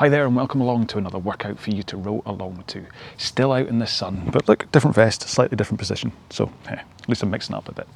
Hi there and welcome along to another workout for you to row along to. Still out in the sun, but look, different vest, slightly different position. So at least I'm mixing up a bit.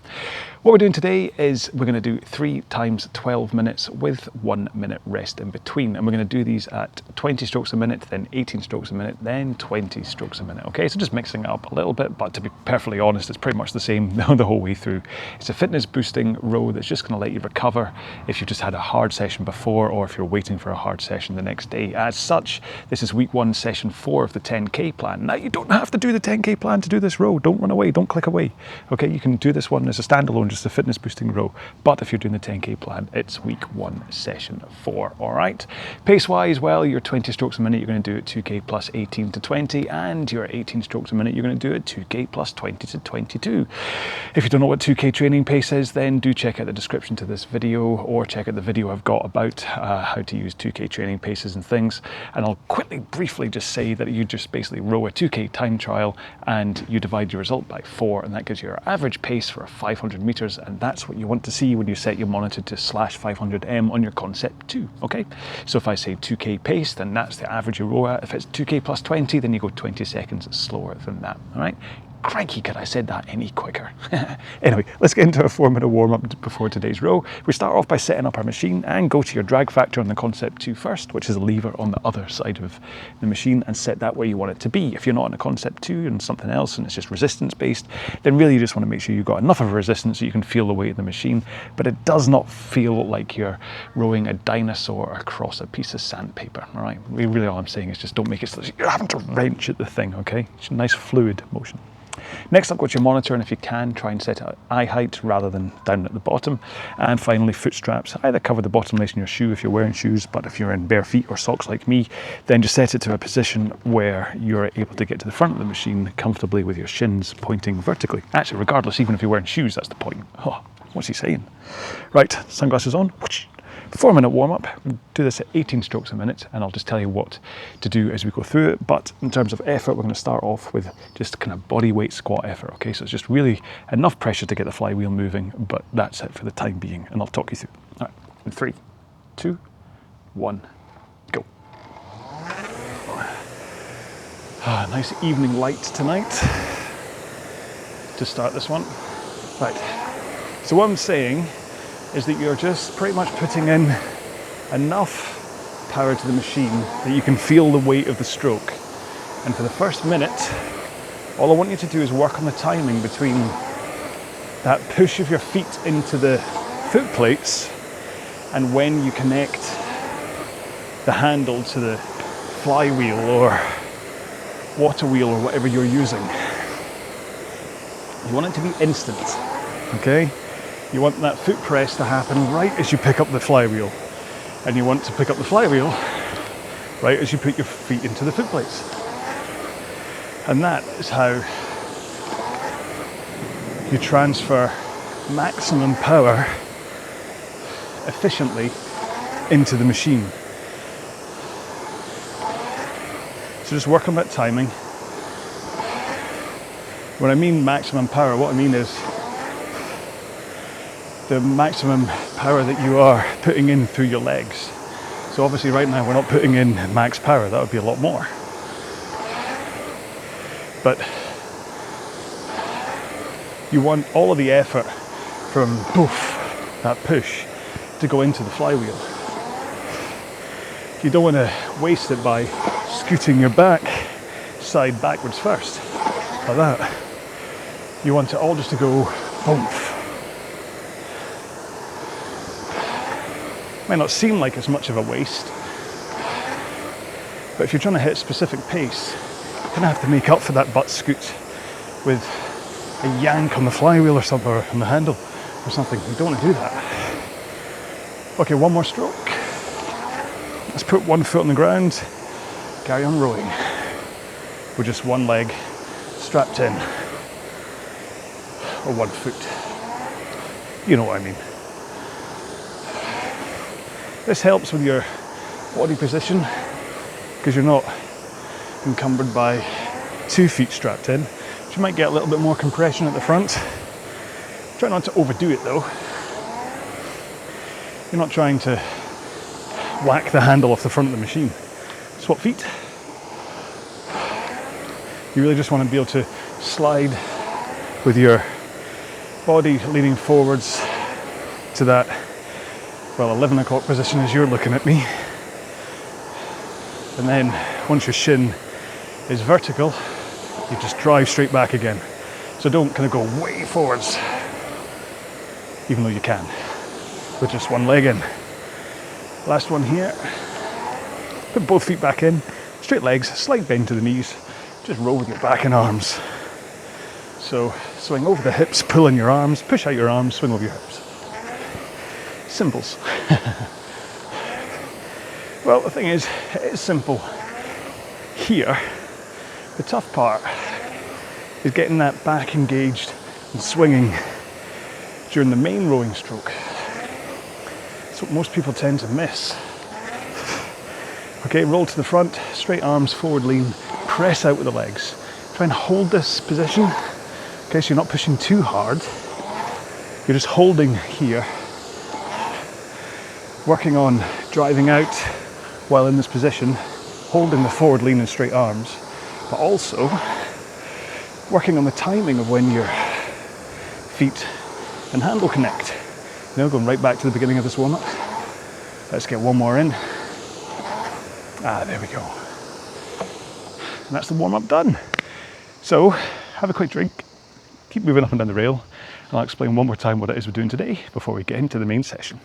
What we're doing today is we're going to do 3 times 12 minutes with 1 minute rest in between. And we're going to do these at 20 strokes a minute, then 18 strokes a minute, then 20 strokes a minute. Okay, so just mixing it up a little bit, but to be perfectly honest, it's pretty much the same the whole way through. It's a fitness boosting row that's just going to let you recover if you've just had a hard session before or if you're waiting for a hard session the next day. As such, this is week 1, session 4 of the 10K plan. Now, you don't have to do the 10K plan to do this row. Don't run away, don't click away. Okay, you can do this one as a standalone, just a fitness boosting row. But if you're doing the 10K plan, it's week 1, session 4, all right? Pace-wise, well, your 20 strokes a minute, you're going to do it 2K plus 18 to 20, and your 18 strokes a minute, you're going to do it 2K plus 20 to 22. If you don't know what 2K training pace is, then do check out the description to this video, or check out the video I've got about how to use 2K training paces and things. And I'll briefly just say that you just basically row a 2K time trial and you divide your result by 4, and that gives you your average pace for 500 meters, and that's what you want to see when you set your monitor to /500m on your concept 2, okay? So if I say 2K pace, then that's the average you row at. If it's 2K plus 20, then you go 20 seconds slower than that, all right? Crikey, could I said that any quicker? Anyway, let's get into a 4-minute warm-up before today's row. We start off by setting up our machine and go to your drag factor on the concept 2 first, which is a lever on the other side of the machine, and set that where you want it to be. If you're not on a concept 2 and something else and it's just resistance based, then really you just want to make sure you've got enough of a resistance so you can feel the weight of the machine, but it does not feel like you're rowing a dinosaur across a piece of sandpaper, all right? Really all I'm saying is just don't make it so you're having to wrench at the thing, okay? It's a nice fluid motion. Next up, go to your monitor, and if you can, try and set it eye height rather than down at the bottom. And finally, foot straps. Either cover the bottom lace in your shoe if you're wearing shoes, but if you're in bare feet or socks like me, then just set it to a position where you're able to get to the front of the machine comfortably with your shins pointing vertically. Actually, regardless, even if you're wearing shoes, that's the point. Oh, what's he saying? Right, sunglasses on. 4-minute warm-up. We'll do this at 18 strokes a minute, and I'll just tell you what to do as we go through it. But in terms of effort, we're going to start off with just kind of body weight squat effort, okay? So it's just really enough pressure to get the flywheel moving, but that's it for the time being, and I'll talk you through. All right, in 3, 2, 1, go. Nice evening light tonight to start this one. Right, so what I'm saying is that you're just pretty much putting in enough power to the machine that you can feel the weight of the stroke. And for the first minute, all I want you to do is work on the timing between that push of your feet into the foot plates and when you connect the handle to the flywheel or water wheel or whatever you're using. You want it to be instant, okay? You want that foot press to happen right as you pick up the flywheel. And you want to pick up the flywheel right as you put your feet into the foot plates. And that is how you transfer maximum power efficiently into the machine. So just work on that timing. When I mean maximum power, what I mean is the maximum power that you are putting in through your legs. So obviously right now we're not putting in max power, that would be a lot more. But you want all of the effort from poof, that push, to go into the flywheel. You don't want to waste it by scooting your back side backwards first, like that. You want it all just to go boom. Might not seem like it's much of a waste, but if you're trying to hit a specific pace, you're going to have to make up for that butt scoot with a yank on the flywheel or something, or on the handle or something. You don't want to do that. Okay, one more stroke. Let's put one foot on the ground, carry on rowing with just one leg strapped in, or one foot. You know what I mean. This helps with your body position because you're not encumbered by 2 feet strapped in. You might get a little bit more compression at the front. Try not to overdo it though. You're not trying to whack the handle off the front of the machine. swap feet. You really just want to be able to slide with your body leaning forwards to that, well, 11 o'clock position as you're looking at me. And then once your shin is vertical, you just drive straight back again. So don't kind of go way forwards, even though you can, with just one leg in. Last one here. Put both feet back in, straight legs, slight bend to the knees. Just roll with your back and arms. So swing over the hips, pull in your arms, push out your arms, swing over your hips. Simples. Well, the thing is, it is simple here. The tough part is getting that back engaged and swinging during the main rowing stroke. That's what most people tend to miss. Okay, roll to the front, straight arms, forward lean, press out with the legs. Try and hold this position. Okay, so you're not pushing too hard. You're just holding here. Working on driving out while in this position, holding the forward lean and straight arms, but also working on the timing of when your feet and handle connect. You know, going right back to the beginning of this warm-up. Let's get one more in. There we go. And that's the warm-up done. So, have a quick drink, keep moving up and down the rail, and I'll explain one more time what it is we're doing today before we get into the main session.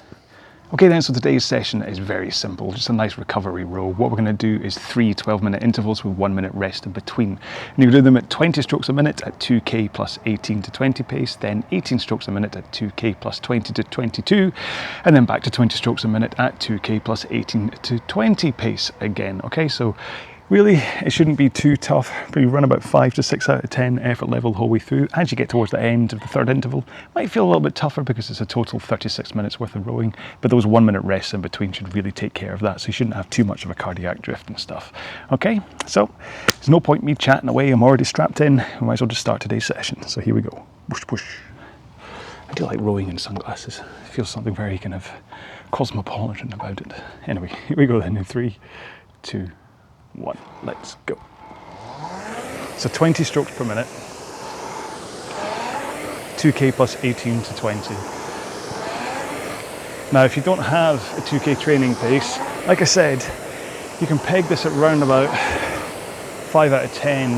Okay then, so today's session is very simple, just a nice recovery row. What we're going to do is 3 12-minute intervals with 1 minute rest in between. And you do them at 20 strokes a minute at 2k plus 18 to 20 pace, then 18 strokes a minute at 2k plus 20 to 22, and then back to 20 strokes a minute at 2k plus 18 to 20 pace again. Okay, so really, it shouldn't be too tough, but you run about 5 to 6 out of 10 effort level the whole way through. As you get towards the end of the third interval, might feel a little bit tougher because it's a total 36 minutes worth of rowing, but those 1 minute rests in between should really take care of that, so you shouldn't have too much of a cardiac drift and stuff. Okay, so there's no point me chatting away, I'm already strapped in, we might as well just start today's session. So here we go. Whoosh, whoosh. I do like rowing in sunglasses. It feels something very kind of cosmopolitan about it. Anyway, here we go then in 3, 2, 1, let's go. So 20 strokes per minute, 2k plus 18 to 20. Now if you don't have a 2k training pace, like I said, you can peg this at round about 5 out of 10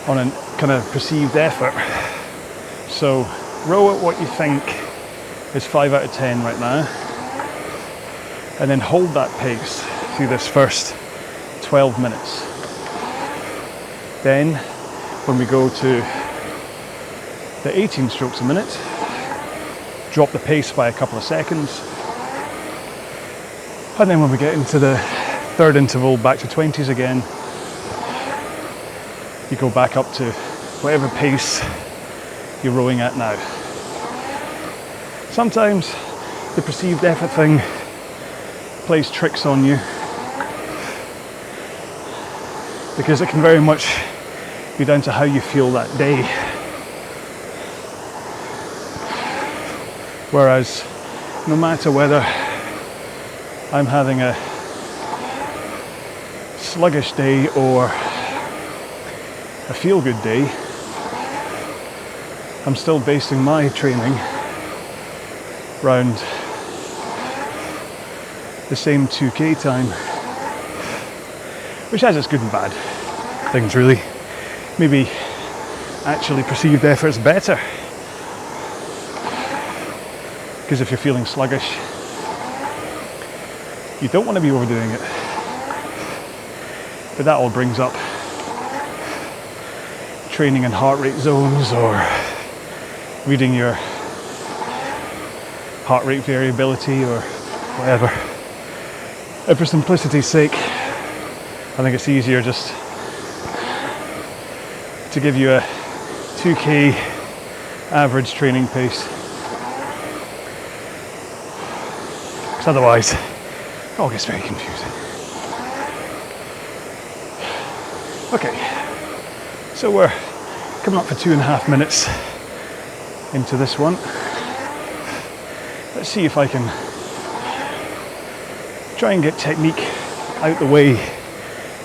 on a kind of perceived effort. So row at what you think is 5 out of 10 right now, and then hold that pace through this first 12 minutes. Then when we go to the 18 strokes a minute, drop the pace by a couple of seconds, and then when we get into the third interval, back to 20s again, you go back up to whatever pace you're rowing at now. Sometimes the perceived effort thing plays tricks on you, because it can very much be down to how you feel that day. Whereas no matter whether I'm having a sluggish day or a feel-good day, I'm still basing my training around the same 2k time, which has its good and bad things really. Maybe actually perceived effort's better, because if you're feeling sluggish, you don't want to be overdoing it. But that all brings up training in heart rate zones or reading your heart rate variability or whatever. And for simplicity's sake, I think it's easier just to give you a 2k average training pace. Because otherwise, it all gets very confusing. Okay, so we're coming up for 2.5 minutes into this one. Let's see if I can try and get technique out the way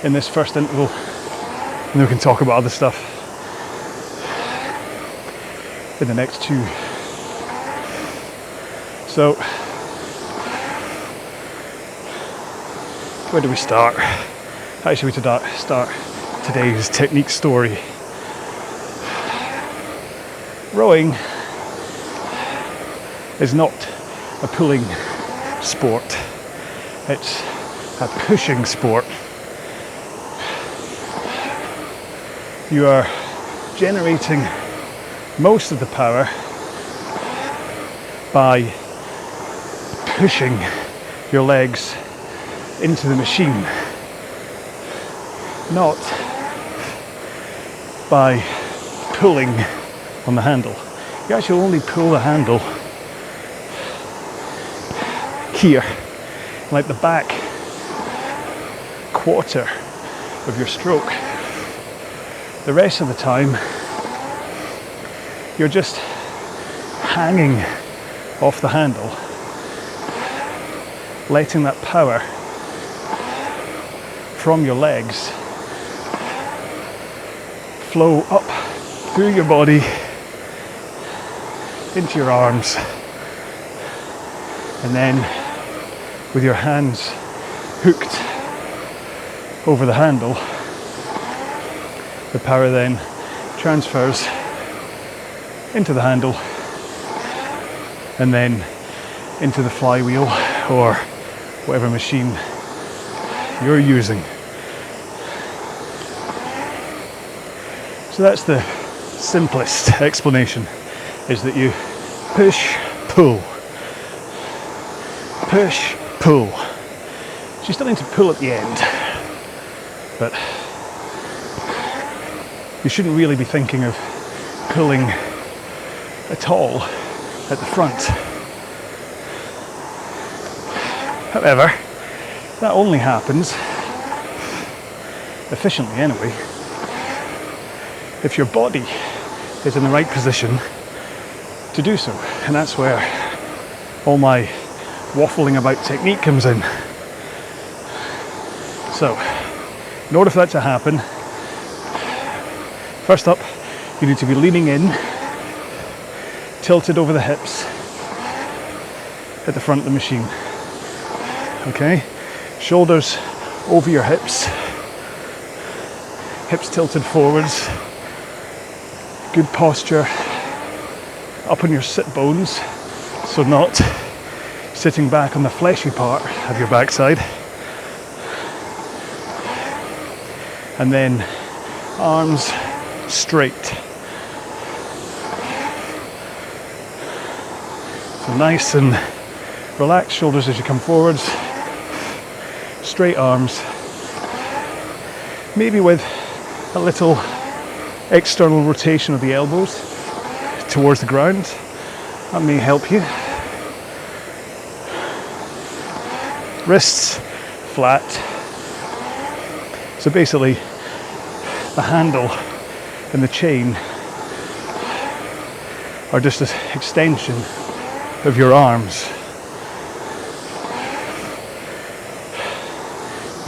in this first interval, and then we can talk about other stuff in the next two. So, where do we start? How should we start today's technique story? Rowing is not a pulling sport, it's a pushing sport. You are generating most of the power by pushing your legs into the machine, not by pulling on the handle. You actually only pull the handle here, like the back quarter of your stroke. The rest of the time, you're just hanging off the handle, letting that power from your legs flow up through your body into your arms, and then with your hands hooked over the handle, the power then transfers into the handle and then into the flywheel or whatever machine you're using. So that's the simplest explanation, is that you push, pull, push, pull. So you still need to pull at the end, but you shouldn't really be thinking of pulling at all at the front. However, that only happens, efficiently anyway, if your body is in the right position to do so. And that's where all my waffling about technique comes in. So, in order for that to happen, first up, you need to be leaning in, tilted over the hips at the front of the machine. Okay? Shoulders over your hips, hips tilted forwards, good posture up on your sit bones, so not sitting back on the fleshy part of your backside. And then arms straight. So nice and relaxed shoulders as you come forwards, straight arms, maybe with a little external rotation of the elbows towards the ground. That may help you. Wrists flat. So basically, the handle and the chain are just an extension of your arms.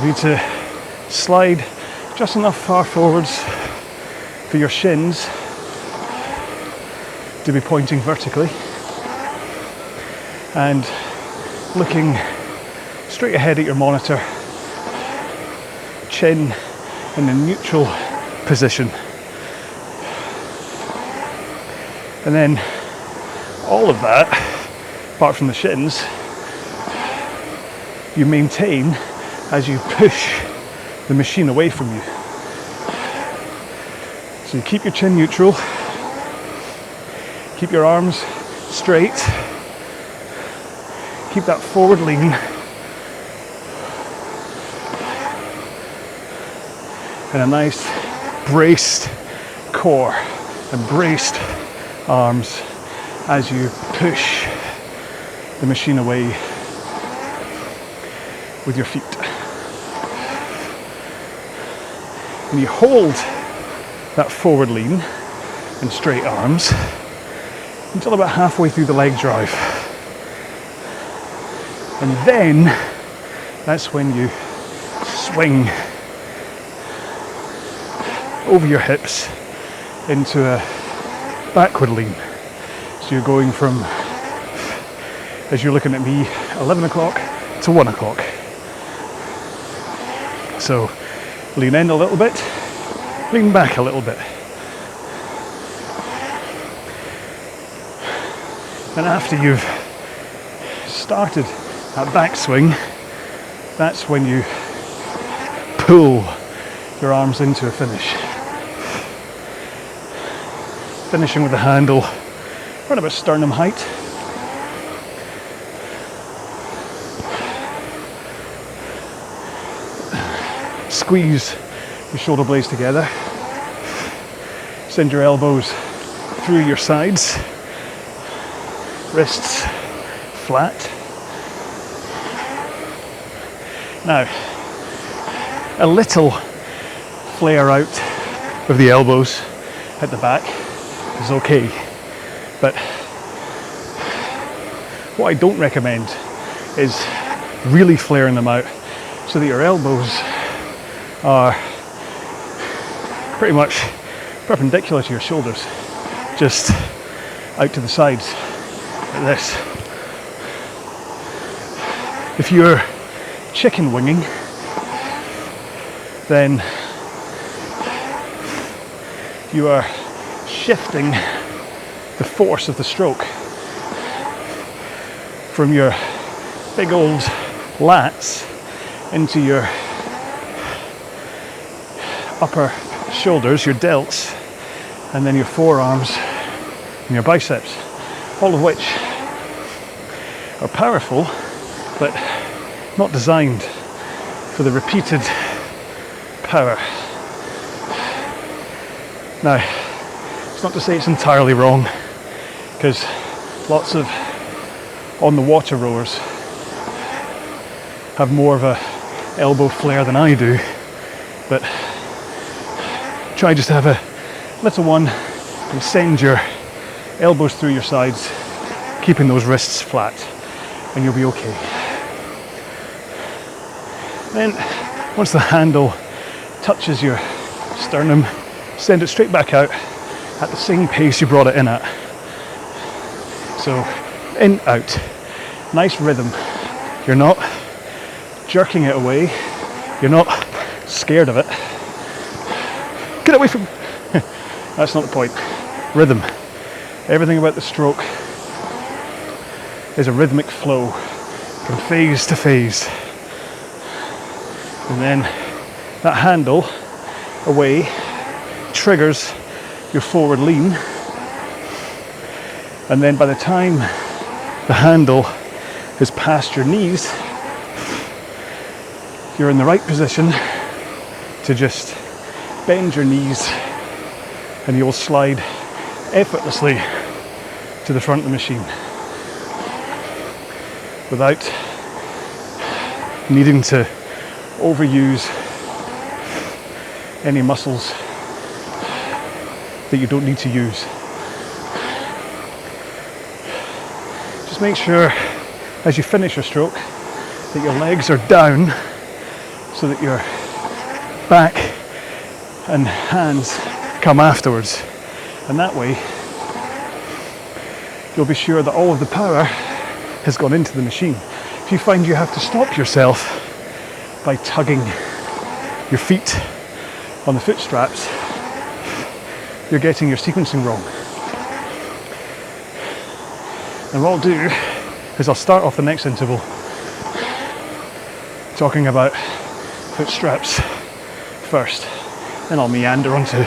You need to slide just enough far forwards for your shins to be pointing vertically and looking straight ahead at your monitor, chin in a neutral position. And then all of that, apart from the shins, you maintain as you push the machine away from you. So you keep your chin neutral, keep your arms straight, keep that forward lean, and a nice braced core and braced arms as you push the machine away with your feet. And you hold that forward lean and straight arms until about halfway through the leg drive. And then that's when you swing over your hips into a backward lean. So you're going from, as you're looking at me, 11 o'clock to 1 o'clock. So lean in a little bit, lean back a little bit. And after you've started that backswing, that's when you pull your arms into a finish. Finishing with the handle around about sternum height. Squeeze your shoulder blades together. Send your elbows through your sides. Wrists flat. Now, a little flare out of the elbows at the back is okay, but what I don't recommend is really flaring them out so that your elbows are pretty much perpendicular to your shoulders, just out to the sides like this. If you're chicken winging, then you are shifting the force of the stroke from your big old lats into your upper shoulders, your delts, and then your forearms and your biceps, all of which are powerful but not designed for the repeated power. Now, it's not to say it's entirely wrong, because lots of on the water rowers have more of a elbow flare than I do, but try just to have a little one and send your elbows through your sides, keeping those wrists flat, and you'll be okay. Then, once the handle touches your sternum, send it straight back out at the same pace you brought it in at. So, in, out. Nice rhythm. You're not jerking it away. You're not scared of it. Get away from... That's not the point. Rhythm. Everything about the stroke is a rhythmic flow from phase to phase. And then that handle away triggers your forward lean, and then by the time the handle is past your knees, you're in the right position to just bend your knees, and you'll slide effortlessly to the front of the machine without needing to overuse any muscles that you don't need to use. Just make sure as you finish your stroke that your legs are down so that your back and hands come afterwards, and that way you'll be sure that all of the power has gone into the machine. If you find you have to stop yourself by tugging your feet on the foot straps, you're getting your sequencing wrong. And what I'll do is I'll start off the next interval talking about foot straps first, then I'll meander onto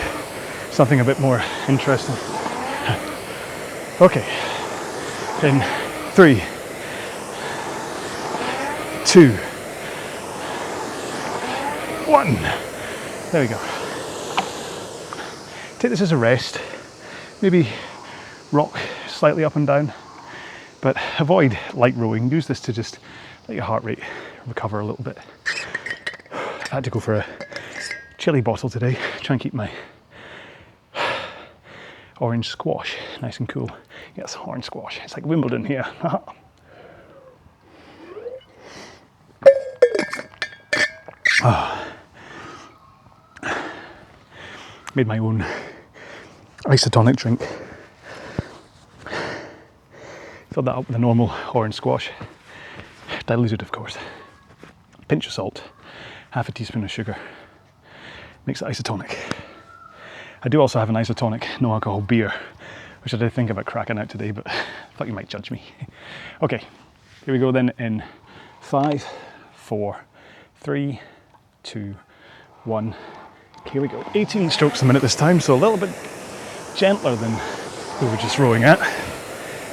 something a bit more interesting. Okay, in 3, 2, 1. There we go. Take this as a rest. Maybe rock slightly up and down, but avoid light rowing. Use this to just let your heart rate recover a little bit. I've had to go for a chili bottle today. Try and keep my orange squash nice and cool. Yes, orange squash. It's like Wimbledon here. Ah. made my own isotonic drink. Filled that up with a normal orange squash, diluted of course. Pinch of salt, half a teaspoon of sugar. Makes it isotonic. I do also have an isotonic no alcohol beer, which I did think about cracking out today, but I thought you might judge me. Okay, here we go then in 5, 4, 3, 2, 1. Here we go. 18 strokes a minute this time, so a little bit gentler than we were just rowing at.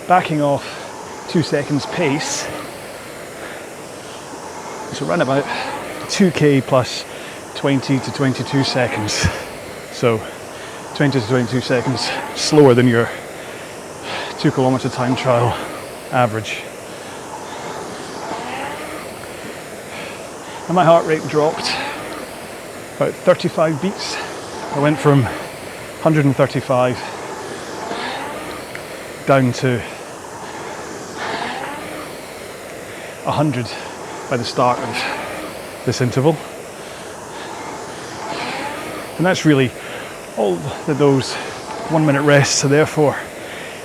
Backing off 2 seconds pace. So around about 2k plus 20 to 22 seconds. So 20 to 22 seconds slower than your 2 kilometer time trial average. And my heart rate dropped about 35 beats. I went from 135 down to 100 by the start of this interval. And that's really all that those 1 minute rests are there for,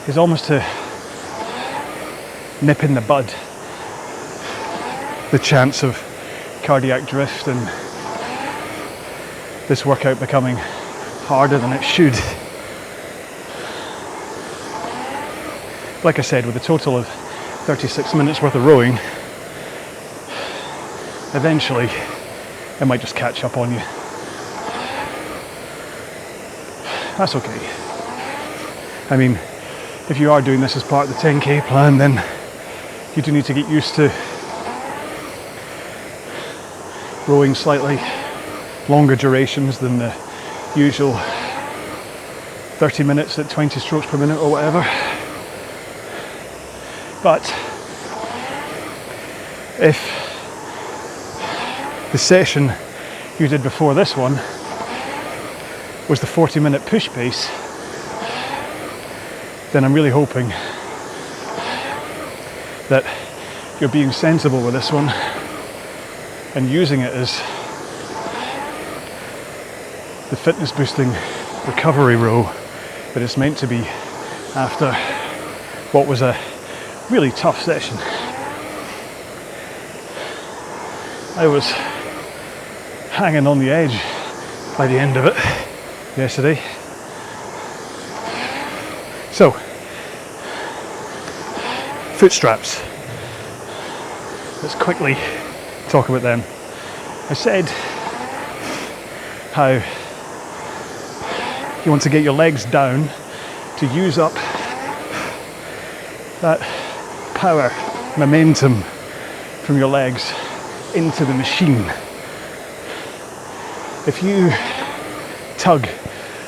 is almost to nip in the bud the chance of cardiac drift and this workout becoming harder than it should. Like I said, with a total of 36 minutes worth of rowing, eventually it might just catch up on you. That's okay. I mean, if you are doing this as part of the 10k plan, then you do need to get used to rowing slightly longer durations than the usual 30 minutes at 20 strokes per minute or whatever. But if the session you did before this one was the 40-minute push pace, then I'm really hoping that you're being sensible with this one and using it as the fitness boosting recovery row that it's meant to be after what was a really tough session. I was hanging on the edge by the end of it yesterday. So, foot straps. Let's quickly talk about them. I said how you want to get your legs down to use up that power, momentum from your legs into the machine. If you tug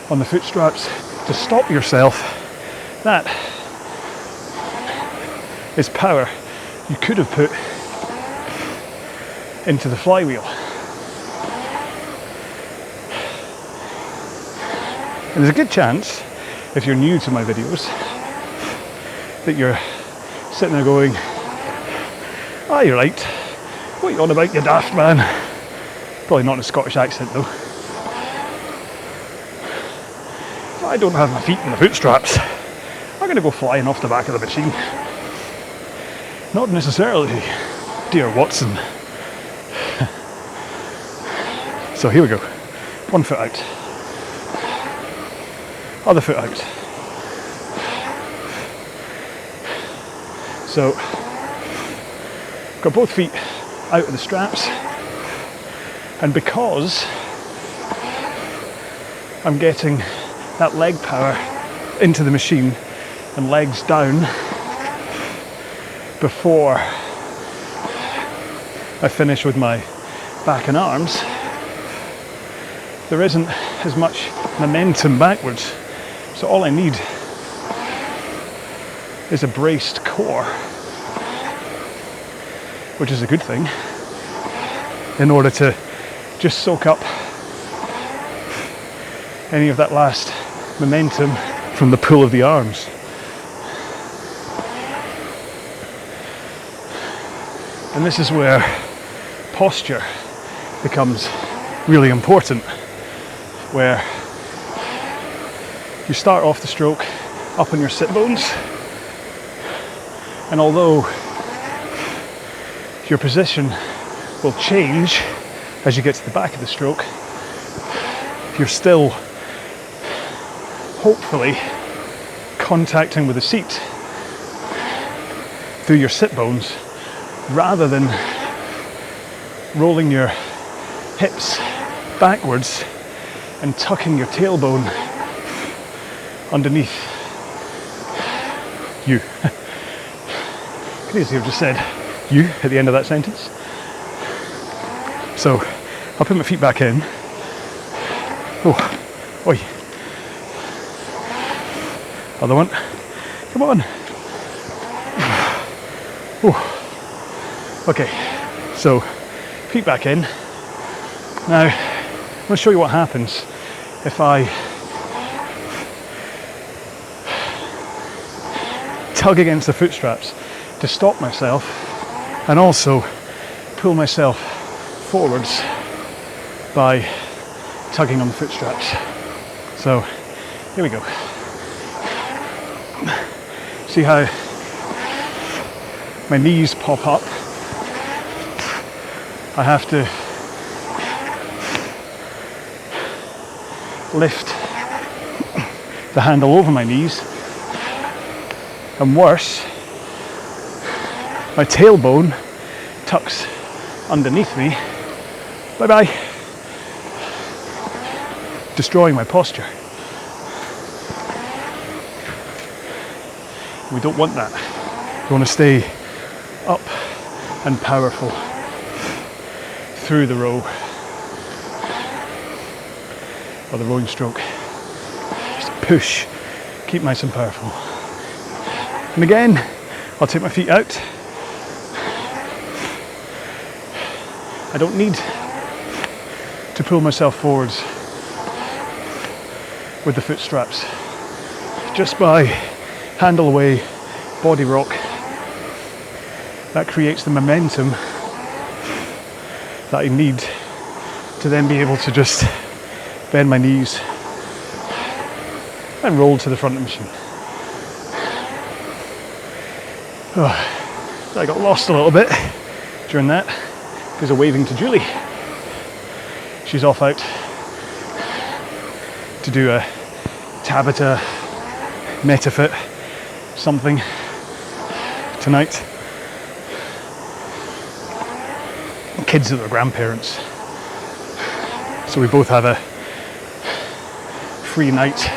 on the foot straps to stop yourself, that is power you could have put into the flywheel. And there's a good chance, if you're new to my videos, that you're sitting there going, "Ah, you're right. What are you on about, you daft man?" Probably not in a Scottish accent though. If I don't have my feet in the foot straps, I'm going to go flying off the back of the machine. Not necessarily, dear Watson. So here we go. 1 foot out. Other foot out. So, got both feet out of the straps, and because I'm getting that leg power into the machine and legs down before I finish with my back and arms, there isn't as much momentum backwards. So all I need is a braced core, which is a good thing, in order to just soak up any of that last momentum from the pull of the arms. And this is where posture becomes really important, where You start off the stroke up on your sit bones, and although your position will change as you get to the back of the stroke, you're still hopefully contacting with the seat through your sit bones rather than rolling your hips backwards and tucking your tailbone underneath you. Could easily have just said you at the end of that sentence. So I'll put my feet back in. Oh, oi. Other one. Come on. Oh. Okay, so feet back in. Now, I'm going to show you what happens if I tug against the foot straps to stop myself and also pull myself forwards by tugging on the foot straps. So, here we go. See how my knees pop up? I have to lift the handle over my knees, and worse, my tailbone tucks underneath me. Bye bye. Destroying my posture. We don't want that. We want to stay up and powerful through the row or the rowing stroke. Just push, keep nice and powerful. And again, I'll take my feet out. I don't need to pull myself forwards with the foot straps. Just by handle away, body rock, that creates the momentum that I need to then be able to just bend my knees and roll to the front of the machine. Oh, I got lost a little bit during that because of waving to Julie. She's off out to do a Tabata Metafit something tonight. Kids with their grandparents. So we both have a free night,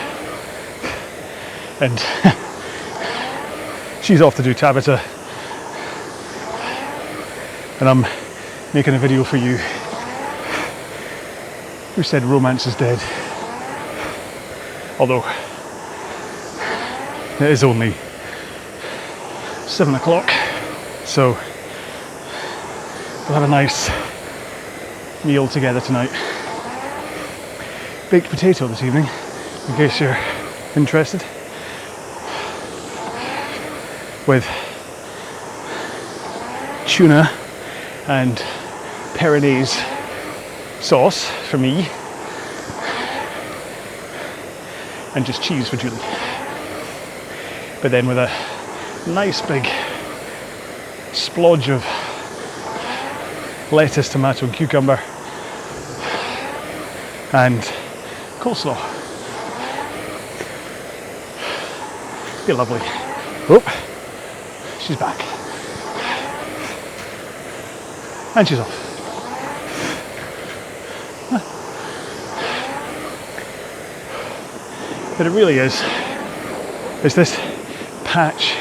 and she's off to do Tabata, and I'm making a video for you. Who said romance is dead? Although it is only 7 o'clock, so we'll have a nice meal together tonight. Baked potato this evening, in case you're interested, with tuna and Peronnaise sauce for me, and just cheese for Julie. But then with a nice big splodge of lettuce, tomato and cucumber and coleslaw. Be lovely. Oh, she's back. And she's off. But it really is this patch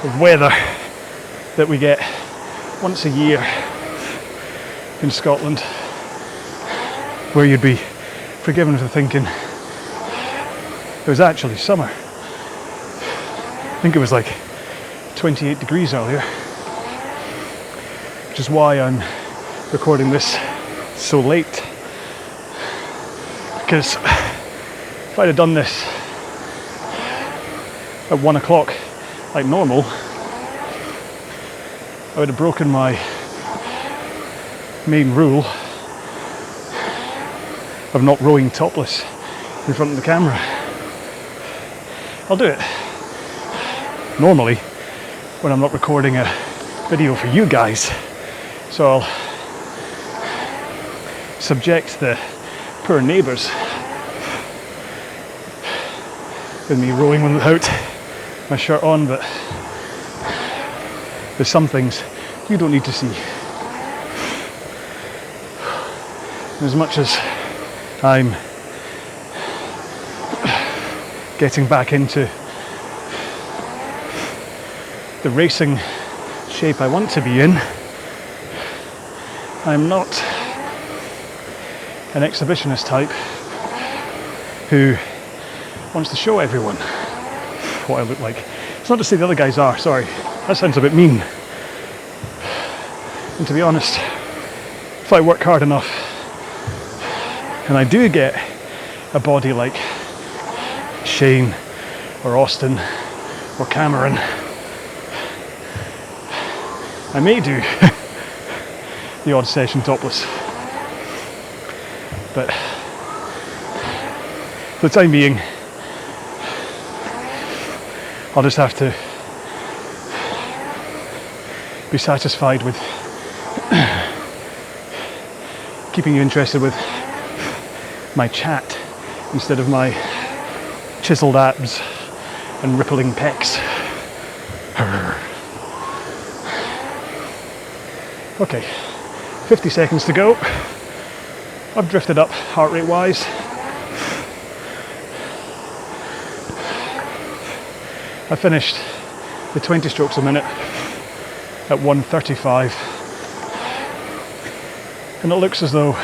of weather that we get once a year in Scotland, where you'd be forgiven for thinking it was actually summer. I think it was like 28 degrees earlier, which is why I'm recording this so late, because if I'd have done this at 1 o'clock like normal, I would have broken my main rule of not rowing topless in front of the camera. I'll do it normally when I'm not recording a video for you guys. So I'll subject the poor neighbours with me rowing without my shirt on, but there's some things you don't need to see. As much as I'm getting back into the racing shape I want to be in, I'm not an exhibitionist type who wants to show everyone what I look like. It's not to say the other guys are, sorry, that sounds a bit mean. And to be honest, if I work hard enough and I do get a body like Shane or Austin or Cameron, I may do the odd session topless. But for the time being, I'll just have to be satisfied with keeping you interested with my chat instead of my chiseled abs and rippling pecs. Okay, 50 seconds to go. I've drifted up heart rate wise. I finished the 20 strokes a minute at 1:35, and it looks as though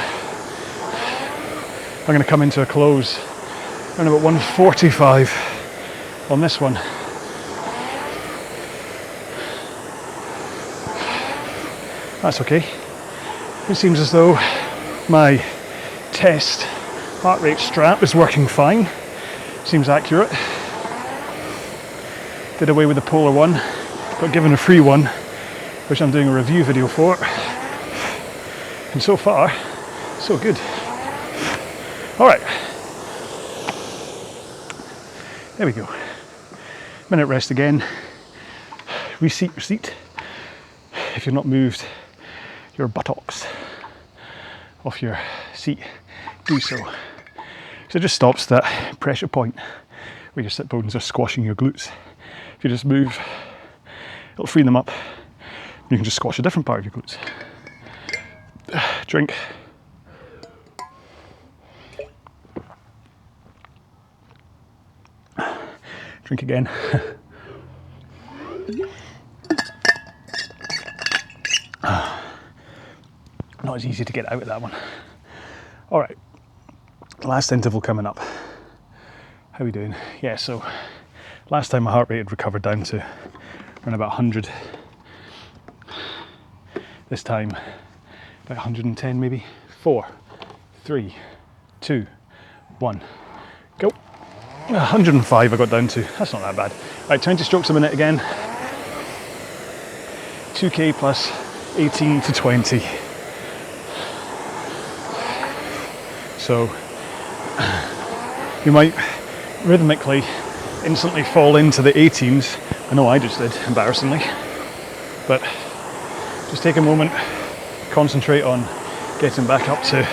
I'm going to come into a close around about 1:45 on this one. That's okay. It seems as though my test heart rate strap is working fine. Seems accurate. Did away with the polar one, got given a free one, which I'm doing a review video for. And so far, so good. All right. There we go. Minute rest again. Reseat your seat. If you've not moved your buttocks off your seat, do so. So it just stops that pressure point where your sit bones are squashing your glutes. If you just move, it'll free them up. You can just squash a different part of your glutes. Drink. Drink again. Not as easy to get out of that one. All right, last interval coming up. How are we doing? Yeah, so last time my heart rate had recovered down to around about 100. This time, about 110 maybe. 4, 3, 2, 1, go. 105 I got down to. That's not that bad. Right, 20 strokes a minute again. 2k plus 18 to 20. So you might rhythmically instantly fall into the 18s. I know I just did, embarrassingly. But just take a moment, concentrate on getting back up to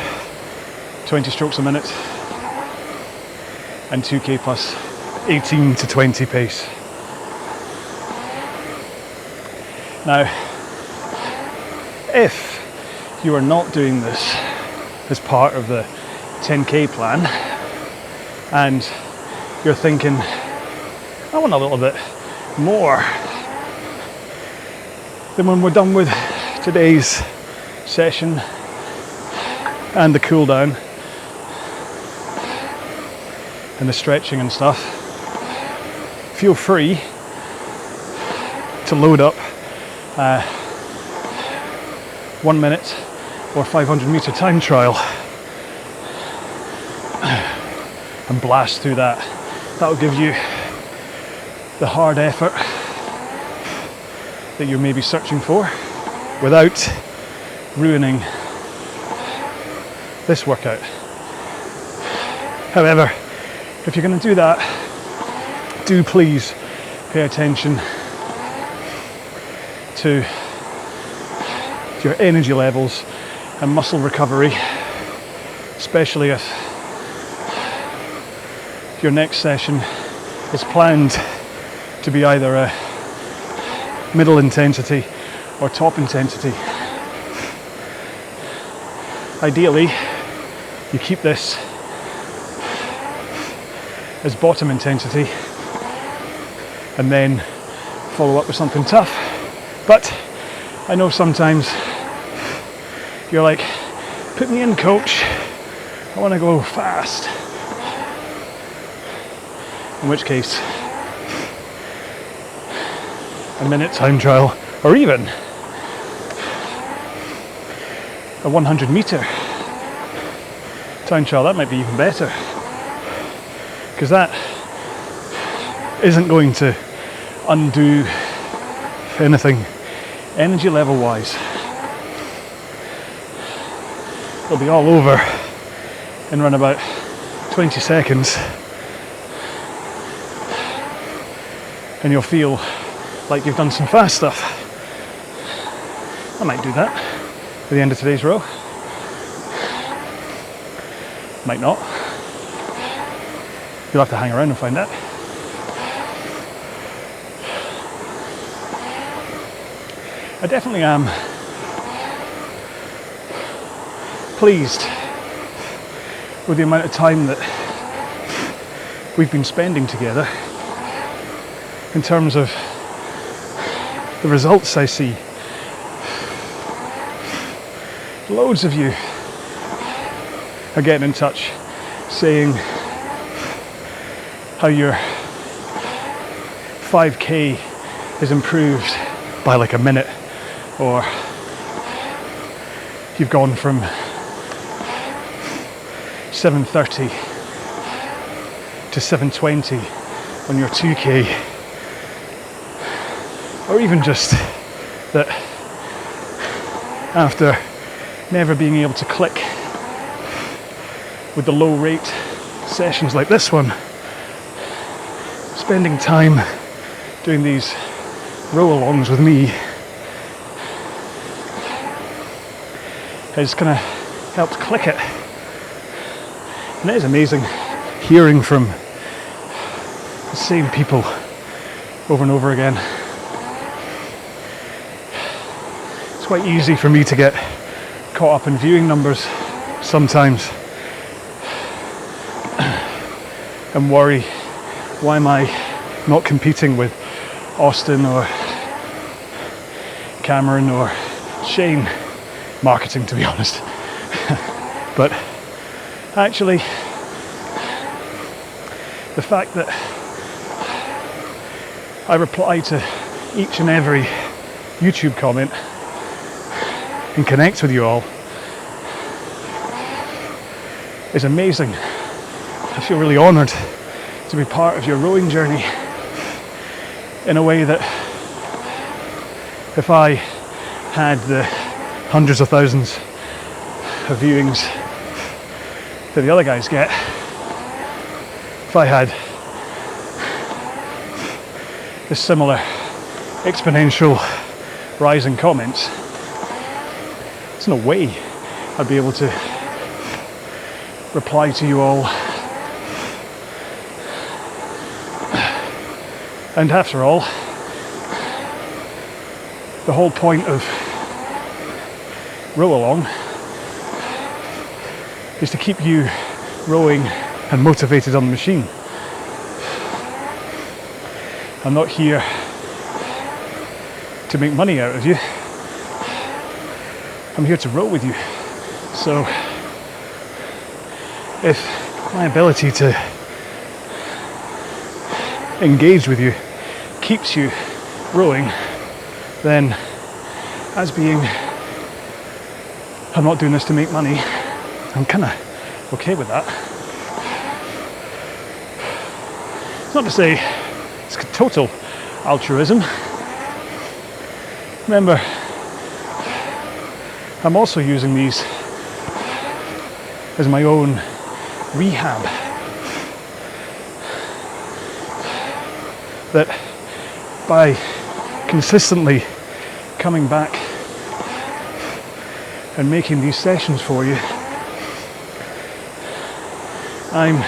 20 strokes a minute and 2k plus 18 to 20 pace. Now, if you are not doing this as part of the 10k plan and you're thinking, I want a little bit more, then when we're done with today's session and the cool down and the stretching and stuff, feel free to load up 1 minute or 500 meter time trial and blast through that. That'll give you the hard effort that you're maybe searching for without ruining this workout. However, if you're going to do that, do please pay attention to your energy levels and muscle recovery, especially if your next session is planned to be either a middle intensity or top intensity. Ideally, you keep this as bottom intensity and then follow up with something tough. But I know sometimes you're like, put me in, coach, I want to go fast. In which case, a minute time trial, or even a 100 meter time trial, that might be even better, because that isn't going to undo anything energy level wise. It'll be all over in around about 20 seconds, and you'll feel like you've done some fast stuff. I might do that at the end of today's row. Might not. You'll have to hang around and find out. I definitely am pleased with the amount of time that we've been spending together in terms of the results I see. Loads of you are getting in touch saying how your 5k is improved by like a minute, or you've gone from 7:30 to 7:20 on your 2k, or even just that after never being able to click with the low rate sessions like this one, spending time doing these row-alongs with me has kind of helped click it. And it is amazing hearing from the same people over and over again. It's quite easy for me to get caught up in viewing numbers sometimes and worry, why am I not competing with Austin or Cameron or Shane? Marketing, to be honest. But actually, the fact that I reply to each and every YouTube comment and connect with you all is amazing. I feel really honoured to be part of your rowing journey in a way that if I had the hundreds of thousands of viewings that the other guys get, if I had a similar exponential rise in comments, there's no way I'd be able to reply to you all. And after all, the whole point of RowAlong is to keep you rowing and motivated on the machine. I'm not here to make money out of you. I'm here to row with you. So if my ability to engage with you keeps you rowing, then as being I'm not doing this to make money, I'm kind of okay with that. It's not to say it's total altruism. Remember, I'm also using these as my own rehab. that by consistently coming back and making these sessions for you, I'm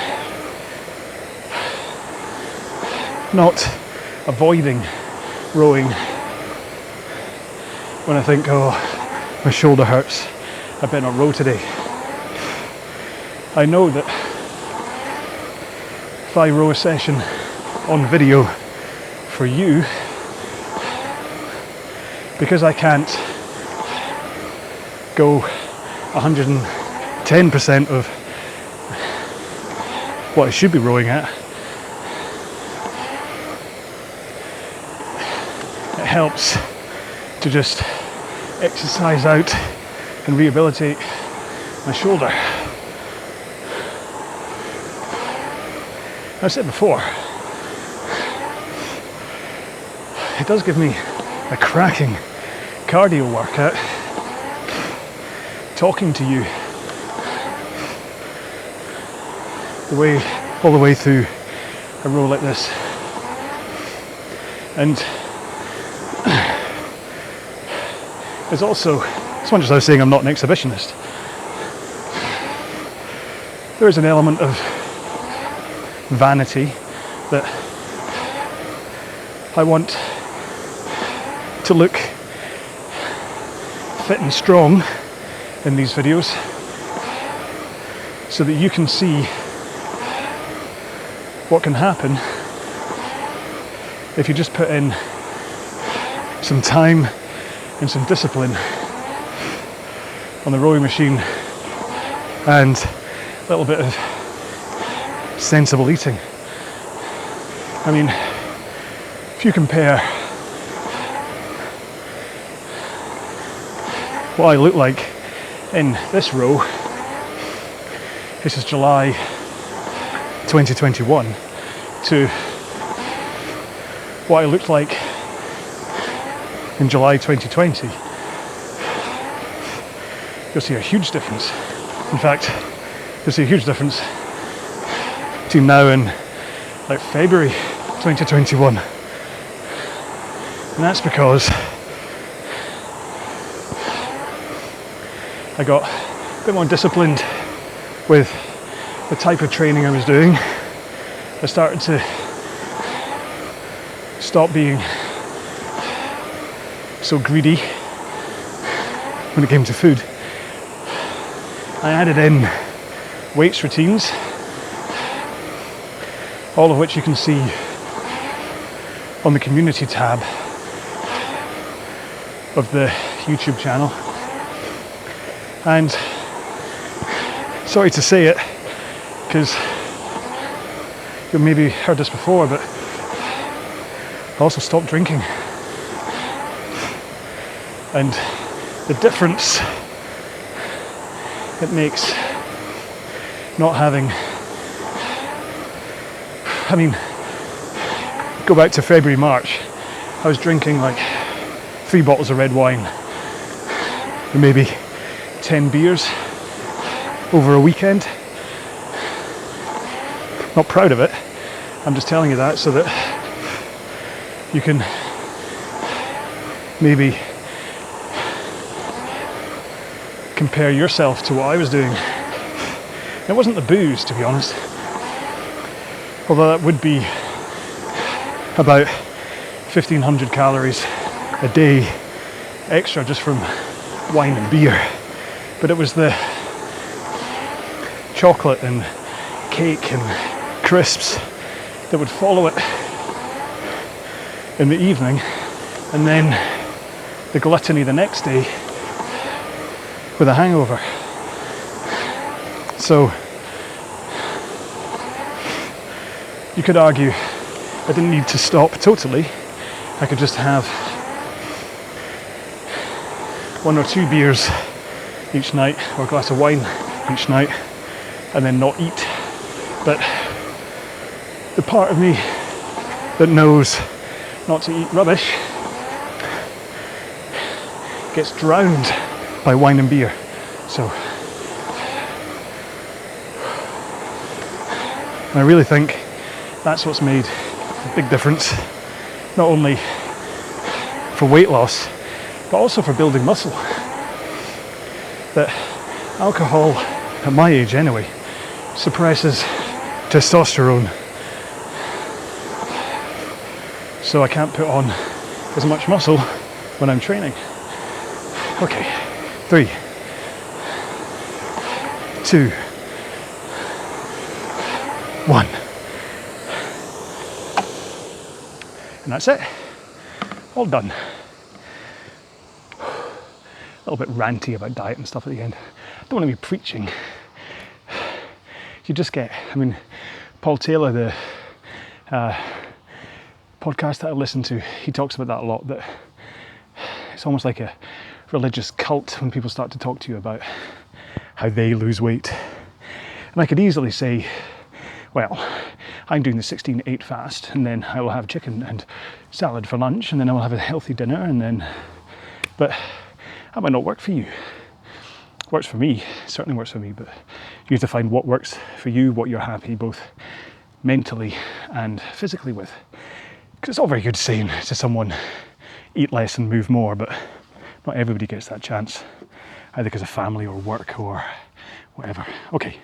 not avoiding rowing when I think, oh, my shoulder hurts, I better not row today. I know that if I row a session on video for you, because I can't go 110% of what I should be rowing at, it helps to just exercise out and rehabilitate my shoulder. I've said before, it does give me a cracking cardio workout talking to you all the way through a row like this. And there's also, as much as I was saying I'm not an exhibitionist, there is an element of vanity that I want to look fit and strong in these videos so that you can see what can happen if you just put in some time and some discipline on the rowing machine and a little bit of sensible eating. I mean, if you compare what I look like in this row, this is July 2021, to what I looked like in July 2020, you'll see a huge difference. In fact, you'll see a huge difference between now and like February 2021. And that's because I got a bit more disciplined with the type of training I was doing. I started to stop being so greedy when it came to food. I added in weights routines, all of which you can see on the community tab of the YouTube channel. And sorry to say it, because you maybe heard this before, but I also stopped drinking. And the difference it makes not having, I mean, go back to February, March, I was drinking like 3 bottles of red wine and maybe 10 beers over a weekend. Not proud of it, I'm just telling you that so that you can maybe compare yourself to what I was doing. It wasn't the booze, to be honest, although that would be about 1,500 calories a day extra just from wine and beer, but it was the chocolate and cake and crisps that would follow it in the evening, and then the gluttony the next day with a hangover. So you could argue I didn't need to stop totally. I could just have 1 or 2 beers each night or a glass of wine each night and then not eat. But the part of me that knows not to eat rubbish gets drowned by wine and beer. So I really think that's what's made a big difference. not only for weight loss, but also for building muscle. That alcohol, at my age anyway, suppresses testosterone. So I can't put on as much muscle when I'm training. Okay, 3, 2, 1. And that's it. All done. A little bit ranty about diet and stuff at the end. I don't want to be preaching. You just get, I mean, Paul Taylor, the podcast that I listen to, he talks about that a lot, that it's almost like a religious cult when people start to talk to you about how they lose weight. And I could easily say, well, I'm doing the 16-8 fast, and then I will have chicken and salad for lunch, and then I will have a healthy dinner, and then, but that might not work for you. Works for me, certainly works for me, but you have to find what works for you, what you're happy both mentally and physically with. Because it's all very good saying to someone, eat less and move more, but not everybody gets that chance, either because of family or work or whatever. Okay,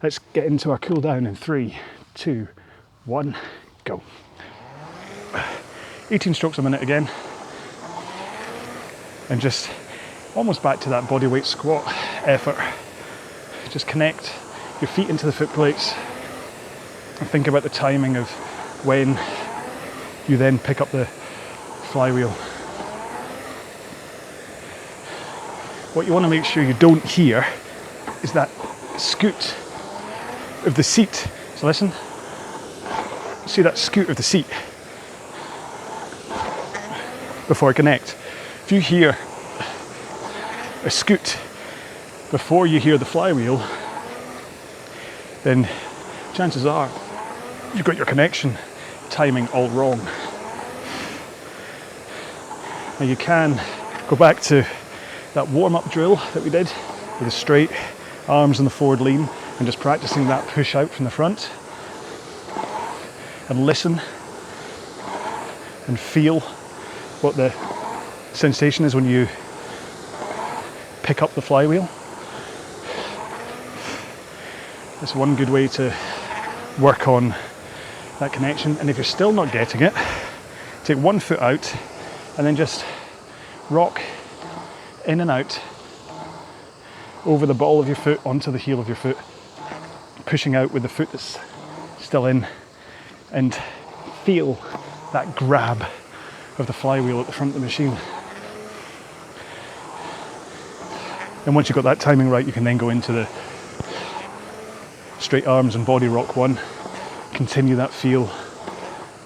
let's get into our cool down in 3, 2, 1, go. 18 strokes a minute again. And just almost back to that bodyweight squat effort. Just connect your feet into the foot plates and think about the timing of when you then pick up the flywheel. What you want to make sure you don't hear is that scoot of the seat. So listen, see that scoot of the seat before I connect. If you hear a scoot before you hear the flywheel, then chances are you've got your connection timing all wrong. Now you can go back to that warm-up drill that we did with the straight arms and the forward lean and just practicing that push out from the front, and listen and feel what the sensation is when you pick up the flywheel. That's one good way to work on that connection. And if you're still not getting it, take one foot out and then just rock in and out over the ball of your foot onto the heel of your foot, pushing out with the foot that's still in, and feel that grab of the flywheel at the front of the machine. And once you've got that timing right, you can then go into the straight arms and body rock one, continue that feel,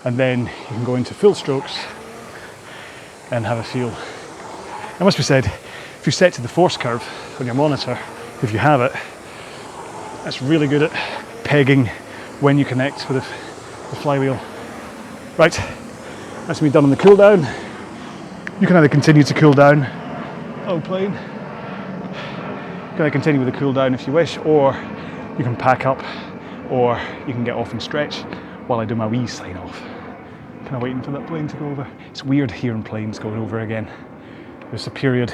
and then you can go into full strokes and have a feel. It must be said, if you set to the force curve on your monitor, if you have it, that's really good at pegging when you connect with the flywheel. Right, that's me done on the cool down. You can either continue to cool down, plane. You can either continue with the cool down if you wish, or you can pack up, or you can get off and stretch while I do my wee sign off. Kind of waiting for that plane to go over. It's weird hearing planes going over again. There's a period,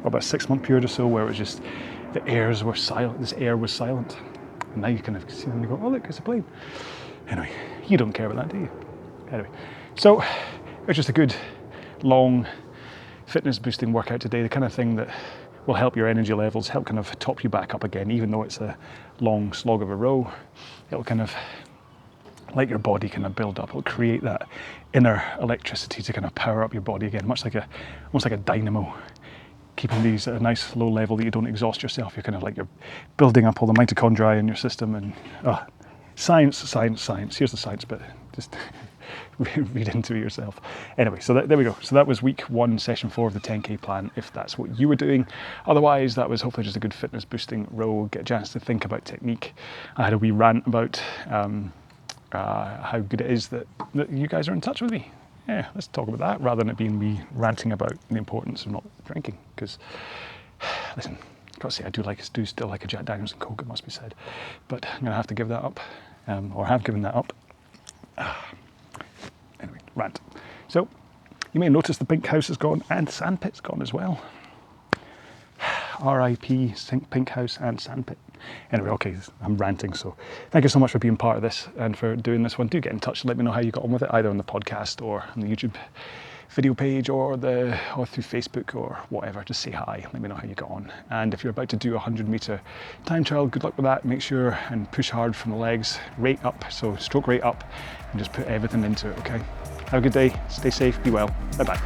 about a 6-month period or so, where it was just the airs were silent. This air was silent, and now you kind of see them and go, "Oh look, it's a plane." Anyway, you don't care about that, do you? Anyway, so it's just a good, long, fitness boosting workout today. The kind of thing that will help your energy levels, help kind of top you back up again, even though it's a long slog of a row. It'll kind of let your body kind of build up. It'll create that inner electricity to kind of power up your body again, almost like a dynamo, keeping these at a nice low level that you don't exhaust yourself. You're kind of like you're building up all the mitochondria in your system, and science. Here's the science bit. Just read into it yourself. Anyway, so there we go. So that was week 1, session 4 of the 10K plan, if that's what you were doing. Otherwise, that was hopefully just a good fitness boosting row, get a chance to think about technique. I had a wee rant about how good it is that you guys are in touch with me. Yeah, let's talk about that rather than it being me ranting about the importance of not drinking. Because, listen, I've got to say, I do still like a Jack Daniels and Coke, it must be said. But I'm going to have to give that up, or have given that up. Anyway, rant. So you may notice the pink house is gone and sandpit's gone as well. RIP pink house and sandpit. Anyway, okay, I'm ranting, so thank you so much for being part of this and for doing this one. Do get in touch, let me know how you got on with it, either on the podcast or on the YouTube video page or through Facebook or whatever. Just say hi, let me know how you got on. And if you're about to do a 100-meter time trial, good luck with that. Make sure and push hard from the legs, rate up, so stroke rate up, and just put everything into it, okay? Have a good day, stay safe, be well, bye-bye.